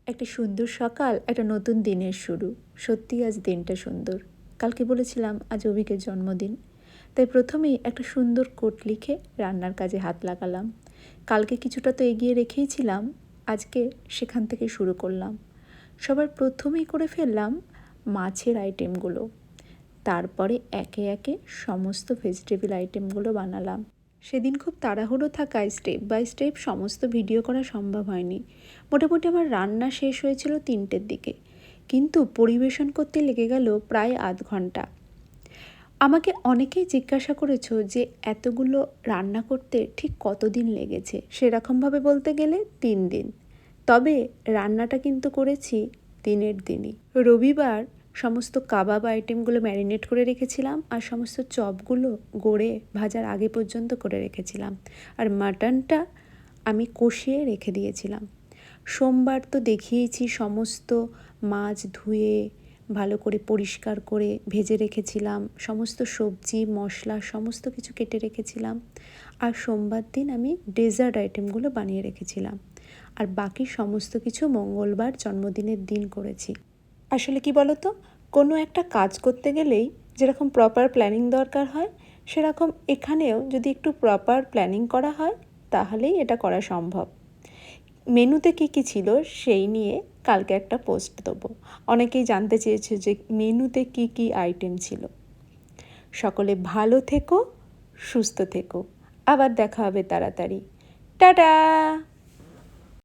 একটা সুন্দর সকাল, একটা নতুন দিনের শুরু। সত্যিই আজ দিনটা সুন্দর। কালকে বলেছিলাম আজ অভিকের জন্মদিন, তাই প্রথমেই একটা সুন্দর কোট লিখে রান্নার কাজে হাত লাগালাম। কালকে কিছুটা তো এগিয়ে রেখেইছিলাম, আজকে সেখান থেকে শুরু করলাম। সবার প্রথমেই করে ফেললাম মাছের আইটেমগুলো, তারপরে একে একে সমস্ত ভেজিটেবল আইটেমগুলো বানালাম। সেদিন খুব তাড়াহুড়ো থাকায় স্টেপ বাই স্টেপ সমস্ত ভিডিও করা সম্ভব হয়নি। মোটামুটি আমার রান্না শেষ হয়েছিল 3টের দিকে, কিন্তু পরিবেশন করতে লেগে গেল প্রায় আধ ঘন্টা। আমাকে অনেকেই জিজ্ঞাসা করেছো যে এতগুলো রান্না করতে ঠিক কতদিন লেগেছে। সেরকমভাবে বলতে গেলে 3 দিন, তবে রান্নাটা কিন্তু করেছি দিনের দিনই। রবিবার সমস্ত কাবাব আইটেমগুলো ম্যারিনেট করে রেখেছিলাম, আর সমস্ত চপগুলো গড়ে ভাজার আগে পর্যন্ত করে রেখেছিলাম, আর মাটনটা আমি কষিয়ে রেখে দিয়েছিলাম। সোমবার তো দেখিয়েছি সমস্ত মাছ ধুয়ে ভালো করে পরিষ্কার করে ভেজে রেখেছিলাম, সমস্ত সবজি মশলা সমস্ত কিছু কেটে রেখেছিলাম। আর সোমবার দিন আমি ডেজার্ট আইটেমগুলো বানিয়ে রেখেছিলাম, আর বাকি সমস্ত কিছু মঙ্গলবার জন্মদিনের দিন করেছি। আসলে কি বলো তো, কোনো একটা কাজ করতে গেলেই যেরকম প্রপার প্ল্যানিং দরকার হয়, সেরকম এখানেও যদি একটু প্রপার প্ল্যানিং করা হয় তাহলেই এটা করা সম্ভব। মেনুতে কী কী ছিল সেই নিয়ে কালকে একটা পোস্ট দেবো। অনেকেই জানতে চেয়েছে যে মেনুতে কী কী আইটেম ছিল। সকলে ভালো থেকো, সুস্থ থেকো, আবার দেখা হবে তাড়াতাড়ি। টাটা।